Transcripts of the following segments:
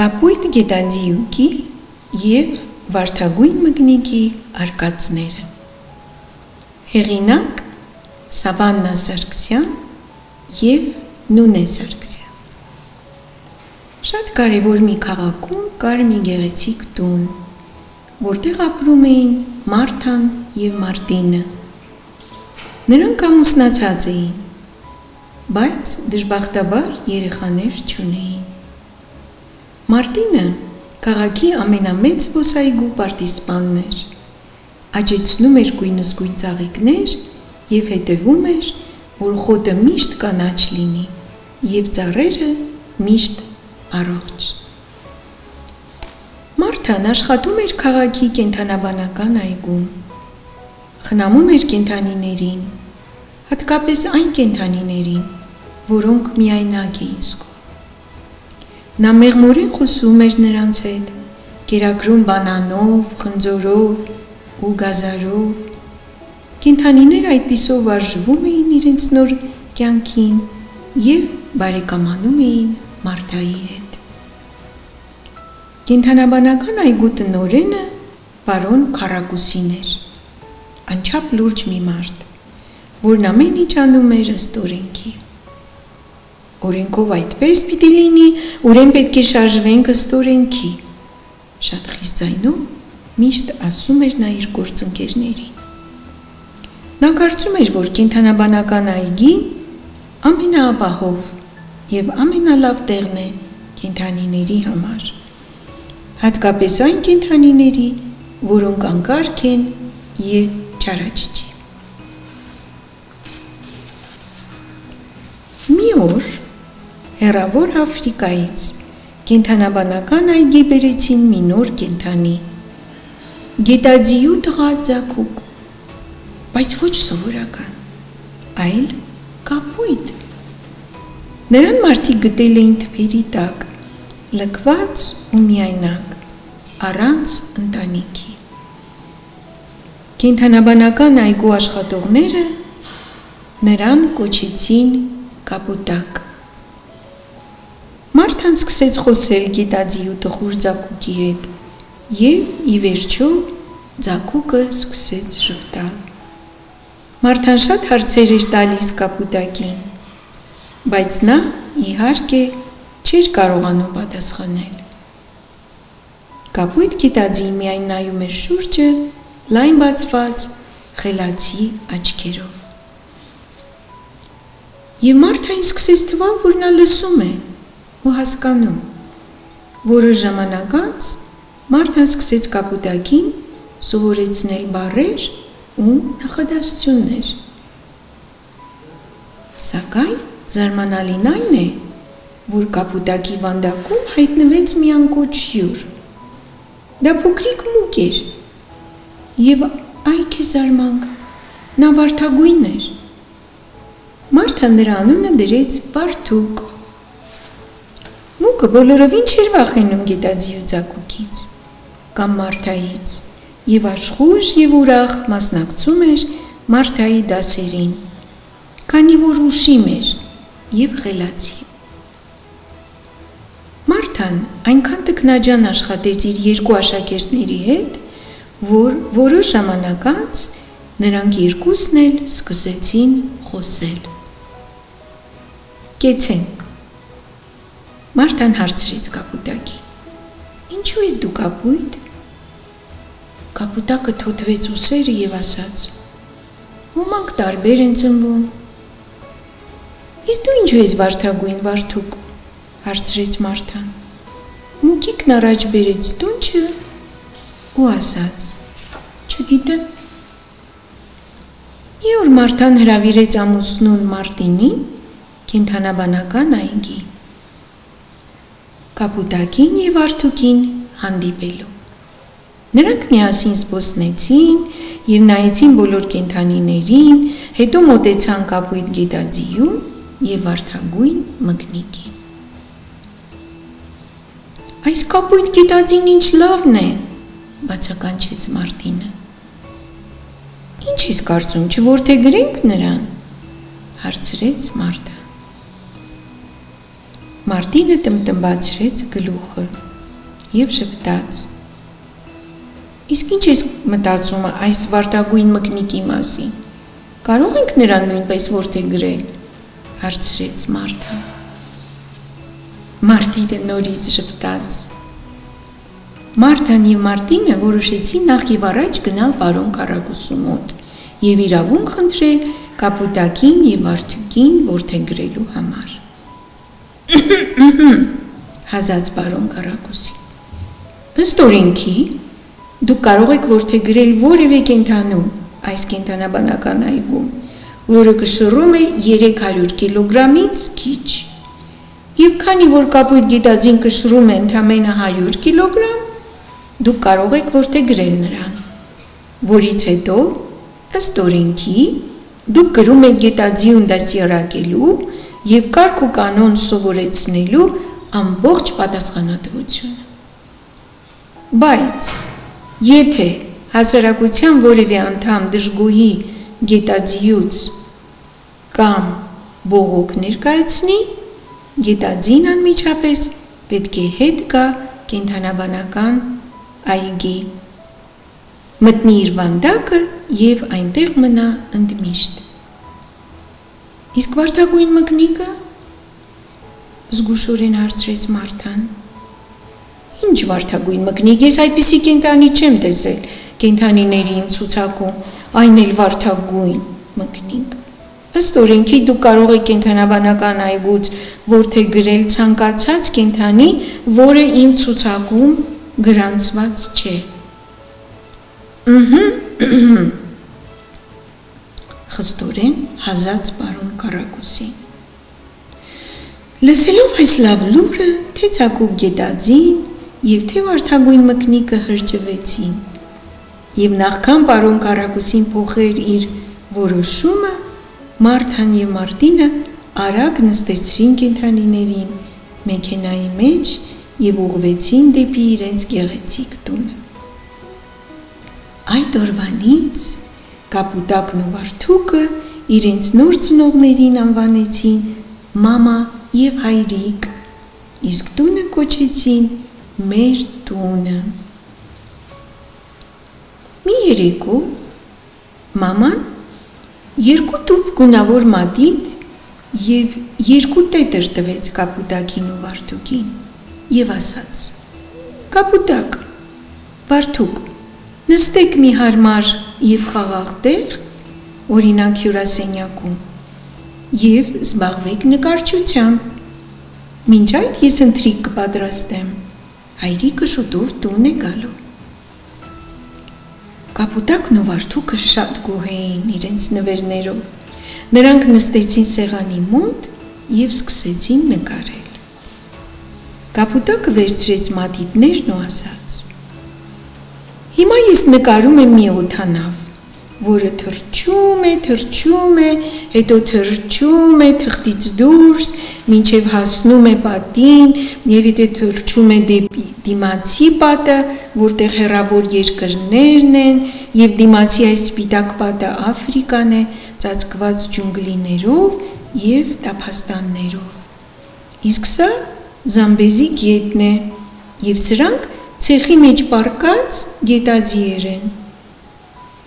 Կապույտ գետաձիուկի և վարդագույն մկնիկի արկածները։ Հեղինակ Սավաննա Սարգսյան և Նունե Սարգսյան։ Շատ կարևոր մի քաղաքում կար մի գեղեցիկ տուն, որտեղ ապրում էին Մարթան և Մարտինը։ Նրանք ամուսնացած էին, բայց դժբախտաբար երեխաներ չունեին։ Մարտինը քաղաքի ամենամեծ զբոսայգու պարտիզպանն էր, աճեցնում էր գույնզգույն ծաղիկներ և հետևում էր, որ խոտը միշտ կանաչ լինի և ծառերը միշտ առողջ։ Մարթան աշխատում էր քաղաքի կենդանաբանական այգում, խնամում էր կենդանիներին, հատկապես այն կենդանիներին, որոնք միայնակ էին զգում։ Նա մեղմորեն խոսում էր նրանց հետ, կերակրում բանանով, խնձորով ու գազարով։ Կենդանիները այդպիսով վարժվում էին իրենց նոր կյանքին և բարեկամանում էին Մարթայի հետ։ Կենդանաբանական այգու տնօրենը պարոն Քառակուսին էր, անչափ լուրջ մի մարդ, որն ամեն ինչ անում էր ըստ օրենքի։ Օրենքով այդպես պիտի լինի, ուրեմն պետք է շարժվենք ըստ օրենքի, շատ խիստ ձայնով միշտ ասում էր նա իր գործընկերներին։ Նա կարծում էր, որ կենդանաբանական այգին ամենաապահով և ամենալավ տեղն է կենդանիների համար, հատկապես այն կենդանիների, որոնք անկարգ են և չարաճճի։ Մի օր հեռավոր Աֆրիկայից կենդանաբանական այգի բերեցին մի նոր կենդանի, գետաձիու տղա ձագուկ, բայց ոչ սովորական, այլ կապույտ։ Նրան մարդիկ գտել էին թփերի տակ, լքված ու միայնակ, առանց ընտանիքի։ Կենդանաբանական այգու աշխատողները նրան կոչեցին Կապուտակ։ Մարթան սկսեց խոսել գետաձիու տխուր ձագուկի հետ և ի վերջո ձագուկը սկսեց ժպտալ։ Մարթան շատ հարցեր էր տալիս Կապուտակին, բայց նա իհարկե չէր կարողանում պատասխանել։ Կապույտ գետաձին միայն նայում էր շուրջը լայն բացված խելացի աչքերով։ Եվ Մարթային սկսեց թվալ, որ նա լսում է ու հասկանում։ Որոշ ժամանակ անց Մարթան սկսեց Կապուտակին սովորեցնել բառեր ու նախադասություններ։ Սակայն զարմանալին այն է, որ Կապուտակի վանդակում հայտնվեց մի անկոչ հյուր։ Դա փոքրիկ մուկ էր և այ քեզ զարմանք, նա վարդագույն էր։ Մարթան նրա անունը դրեց Վարդուկ։ Մուկը բոլորովին չէր վախենում գետաձիու ձագուկից կամ Մարթայից և աշխույժ և ուրախ մասնակցում էր Մարթայի դասերին, քանի որ ուշիմ էր և խելացի։ Մարթան այնքան տքնաջան աշխատեց իր երկու աշակերտների հետ, որ որոշ ժամանակ անց նրանք երկուսն էլ սկսեցին խոսել։ Կեցենք։ Մարթան հարցրեց Կապուտակին. Ինչու ես դու կապույտ։ Կապուտակը թոթվեց ուսերը և ասաց. Ոմանք տարբեր են ծնվում։ Իսկ դու ինչու ես վարդագույն Վարդուկ, հարցրեց Մարթան։ Մուկիկն առաջ բերեց դունչը ու ասաց. Չգիտեմ։ Մի օր Մարթան հրավիրեց ամուսնուն Մարտինին կենդանաբանական այգի, Կապուտակին և Վարդուկին հանդիպելու։ Նրանք միասին զբոսնեցին և նայեցին բոլոր կենդանիներին, հետո մոտեցան կապույտ գետաձիուն և վարդագույն մկնիկին։ Այս կապույտ գետաձին ինչ լավն է, բացականչեց Մարտինը։ Ինչ ես կարծում, չորդեգրենք նրան, հարցրեց Մարտան։ Մարտինը տնբացրեց գլուխը եւ շփտաց. Իսկ ինչ ես մտածում այս վարդագույն մկնիկի մասին? Կարող ենք նրան նույնպես որդեգրել, հարցրեց Մարթան։ Մարտինը նորից շփտաց։ Մարթան եւ Մարտինը որոշեցին նախ եւ առաջ գնալ պարոն Կարագուսու մոտ եւ իրավունք խնդրել Կապուտակին եւ Վարդուկին որդեգրելու համար։ Հազաց պարոն Կարագուսին։ Ըստ օրենքի դուք կարող եք որդեգրել որևէ կենդանու այս կենդանաբանական այգում, որը կշռում է 300 կիլոգրամից քիչ։ Եվ քանի որ կապույտ գետաձին կշռում է ընդամենը 100 կիլոգրամ, դուք կարող եք որդեգրել նրան, որից հետո, ըստ օրենքի, դուք գրում եք գետաձիուն դասյարակելու եւ կարգ ու կանոն սովորեցնելու ամբողջ պատասխանատվությունը։ Բայց, եթե հասարակության որևէ անդամ դժգոհի գետաձիուց կամ բողոք ներկայացնի, գետաձին անմիջապես պետք է հետ գա կենդանաբանական այգի, մտնի իր վանդակը եւ այնտեղ մնա ընդմիշտ։ Իսկ վարդագույն մկնիկը? Զգուշորեն հարցրեց Մարթան։ Ինչ վարդագույն մկնիկ, ես այդպիսի կենդանի չեմ տեսել կենդանիների իմ ցուցակում, այն էլ վարդագույն մկնիկ։ Ըստ օրենքի դուք կարող եք կենդանաբանական այգուց որդեգրել ցանկացած կենդանի, որը իմ ցուցակում գրանցված չէ։ Խստորեն հազաց պարոն Կարագուսին։ Լսելով այս լավ լուրը, թե ցակուկ գետաձին եւ թե վարդագույն մկնիկը հրճվեցին, եւ նախքան պարոն Կարագուսին փոխեր իր որոշումը, Մարթան եւ Մարտինը արագ նստեցրին կենդանիներին մեքենայի մեջ եւ ուղղվեցին դեպի իրենց գեղեցիկ տունը։ Այդ օրվանից Կապուտակն ու Վարդուկը իրենց նոր ծնողներին անվանեցին մամա եւ հայրիկ, իսկ տունը կոչեցին մեր տունը։ Մի երեկո մաման 2 տուփ գունավոր մատիտ եւ 2 տետր տվեց Կապուտակին ու Վարդուկին եւ ասաց. Կապուտակ, Վարդուկ, նստեք մի հարմար եւ խաղաղ տեղ, օրինակ հյուրասենյակում, եւ զբաղվեք նկարչությամբ։ Մինչ այդ ես ընթրիք կպատրաստեմ, հայրիկը շուտով տուն է գալու։ Կապուտակն ու Վարդուկը շատ գոհ էին իրենց նվերներով։ Նրանք նստեցին սեղանի մոտ եւ սկսեցին նկարել։ Կապուտակը վերցրեց մատիտներն ու ասաց. Հիմա ես նկարում եմ մի օդանավ, որը թռչում է, հետո թռչում է թղթից դուրս, մինչև հասնում է պատին եւ հետո թռչում է դեպի դիմացի պատը, որտեղ հեռավոր երկրներն են եւ դիմացի այս սպիտակ պատը Աֆրիկան է, ծածկված ջունգլիներով եւ տափաստաններով։ Իսկ սա Զամբեզի գետն է եւ սրանք ցեխի մեջ պառկած գետաձիեր են։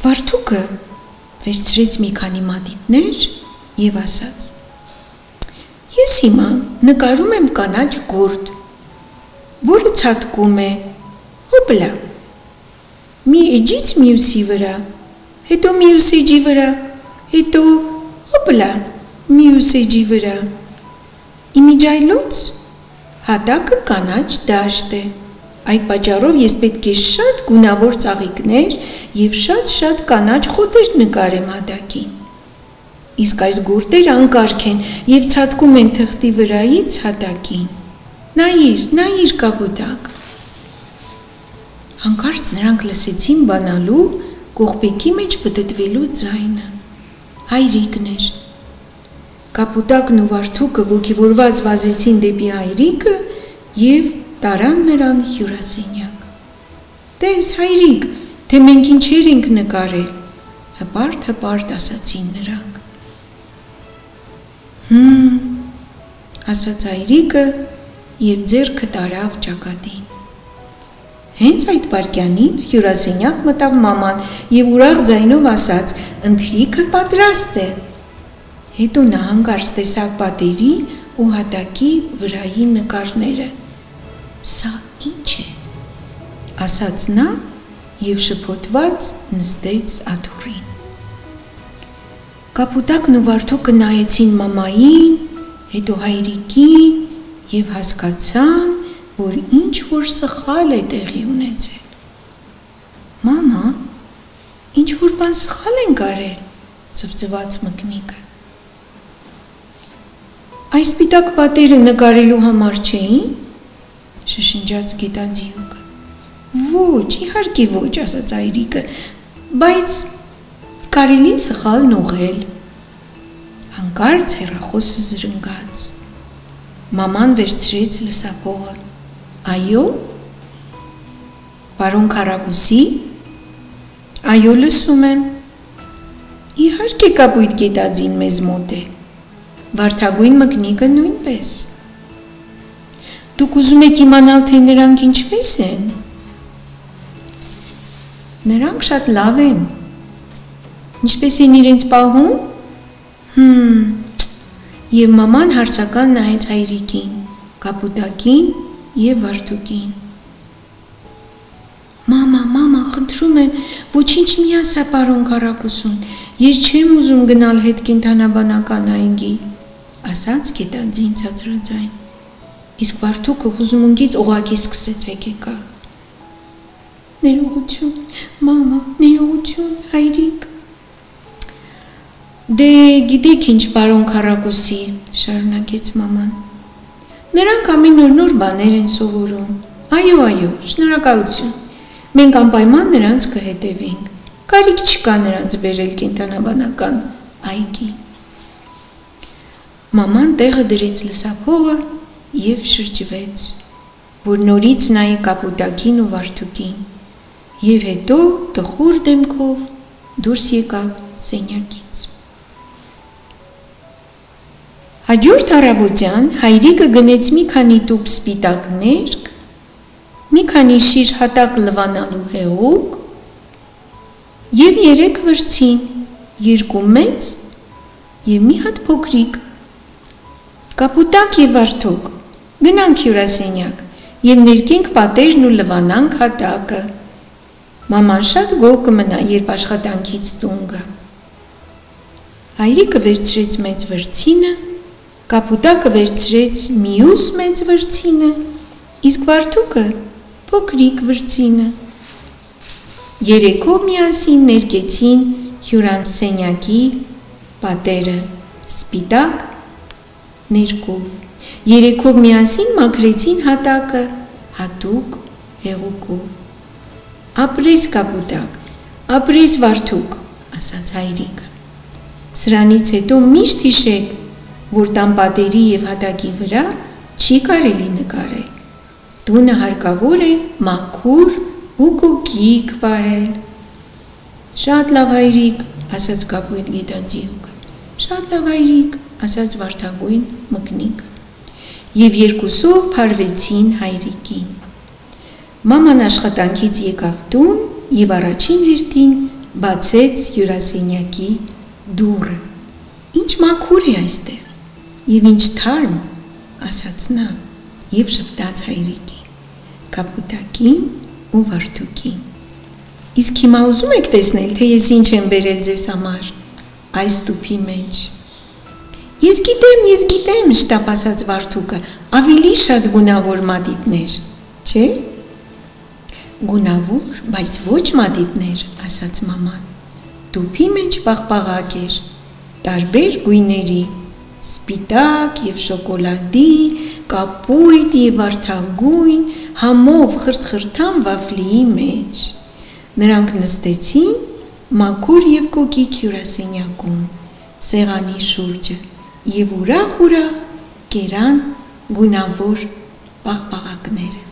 Վարդուկը վերցրեց մի քանի մատիտներ եւ ասաց. Ես հիմա նկարում եմ կանաչ գորդ, որը ցատկում է, հոպլա, մի էջից մյուսի վրա, հետո մյուս էջի վրա, հետո հոպլա, մյուս էջի վրա։ Իմիջայլոց հատակը կանաչ դաշտ է։ Այդ պատճառով ես պետք է շատ գունավոր ծաղիկներ եւ շատ կանաչ խոտեր նկարեմ հատակին։ Իսկ այս գորտերը անկարգ են եւ ցատկում են թղթի վրայից հատակին։ Նայիր Կապուտակ։ Հանկարծ նրանք լսեցին բանալու կողպեքի մեջ պտտվելու ձայնը։ Հայրիկն էր։ Կապուտակն ու Վարդուկը ոգևորված վազեցին դեպի հայրիկը եւ տարան նրան հյուրասենյակ։ Տես հայրիկ, թե մենք ինչեր ենք նկարել, հպարտ ասացին նրանք։ Ասաց հայրիկը եւ ձեռքը տարավ ճակատին։ Հենց այդ վայրկյանին հյուրասենյակ մտավ մաման եւ ուրախ ձայնով ասաց. «Ընթրիքը պատրաստ է»։ Հետո նա հանկարծ տեսավ պատերի ու հատակի վրայի նկարները։ «Սա ի՞նչ է», ասաց նա եւ շփոթված նստեց աթոռին։ Կապուտակն ու վարդուկը նայեցին մամային, հետո հայրիկին եւ հասկացան, որ ինչ որ սխալ է տեղի ունեցել։ «Մամա, ինչ որ բան սխալ ենք արել», ծվծվաց մկնիկը։ «Այս սպիտակ պատերը նկարելու համար չէին», շշնջաց գետաձիուկը։ «Ոչ, իհարկե ոչ», ասաց հայրիկը, «բայց կարելի է սխալն ուղղել»։ Հանկարծ հեռախոսը զրնգաց։ Մաման վերցրեց լսափողը։ «Այո»։ «Պարոն Քարագուսի»։ «Այո, լսում եմ»։ «Իհարկե Կապույտ գետաձին մեզ մոտ է»։ «Վարդագույն մկնիկը նույնպես»։ «Դուք ուզում եք իմանալ, թե նրանք ինչպես են»։ «Նրանք շատ լավ են»։ «Ինչպես են իրենց պահում»։ Եվ մաման հարցական նայեց հայրիկին, Կապուտակին եւ վարդուկին։ «Մամա, խնդրում եմ, ոչինչ մի ասա պարոն Քարագուսուն, ես չեմ ուզում գնալ հետ կենդանաբանական այգի», ասաց գետաձին ցածրաձայն։ Իսկ վարդուկը հուզմունքից ուղղակի սկսեց հեկեկալ։ «Ներողություն, մամա, ներողություն, հայրիկ»։ «Դե գիտեք ինչ, պարոն Քարագուսի», շարունակեց մաման։ «Նրանք ամեն օր նոր բաներ են սովորում։ Այո, շնորհակալություն։ Մենք անպայման նրանց կհետևենք։ Կարիք չկա նրանց բերել կենդանաբանական այգի»։ Մաման տեղը դրեց լսափողը եւ շրջվեց, որ նորից նայի Կապուտակին ու վարդուկին, եւ հետո տխուր դեմքով դուրս եկավ սենյակից։ Հաջորդ առավոտյան հայրիկը գնեց մի քանի տուփ սպիտակ ներք, մի քանի շիշ հատակ լվանալու հեղուկ եւ 3 վրձին, 2 մեծ եւ մի հատ փոքրիկ։ «Կապուտակ եւ վարդուկ, գնանք հյուրասենյակ եւ ներկենք պատերն ու լվանանք հատակը։ Մաման շատ գոհ կմնա, երբ աշխատանքից տուն գա»։ Հայրիկը վերցրեց մեծ վրձինը, Կապուտակը վերցրեց մյուս մեծ վրձինը, իսկ վարդուկը փոքրիկ վրձինը։ Երեքով միասին ներկեցին հյուրասենյակի պատերը սպիտակ ներկով։ Երեքով միասին մաքրեցին հատակը հատուկ հեղուկով։ «Ապրես Կապուտակ, ապրես վարդուկ», ասաց հայրիկը։ «Սրանից հետո միշտ հիշեք, որ տանպատերի եւ հատակի վրա չի կարելի նկարել։ Տունը հարկավոր է մաքուր ու կոկիկ պահել»։ «Շատ լավ հայրիկ», ասաց Կապույտ գետաձիուկը։ «Շատ լավ հայրիկ», ասաց վարդագույն մկնիկը։ Եվ երկուսով փարվեցին հայրիկին։ Մաման աշխատանքից եկավ տուն եւ առաջին հերթին բացեց հյուրասենյակի դուռը։ «Ինչ մաքուր է այստեղ եւ ինչ թարմ», ասաց նա եւ շփտաց հայրիկին, Կապուտակին ու վարդուկին։ «Իսկ հիմա ուզում եք տեսնել, թե ես ինչ եմ բերել ձեզ համար այս տուփի մեջ»։ Ես գիտեմ, շտապ ասաց վարդուկը, ավելի շատ գունավոր մատիտներ, չէ՞։ «Գունավոր, բայց ոչ մատիտներ», ասաց մաման։ Տուփի մեջ պաղպաղակ էր, տարբեր գույների, սպիտակ եւ շոկոլադի, կապույտ եւ վարդագույն, համով խրթխրթան վաֆլիի մեջ։ Նրանք նստեցին մաքուր եւ կոկիկ հյուրասենյակում, սեղանի շուրջը եւ ուրախ կերան գունավոր պաղպաղակները։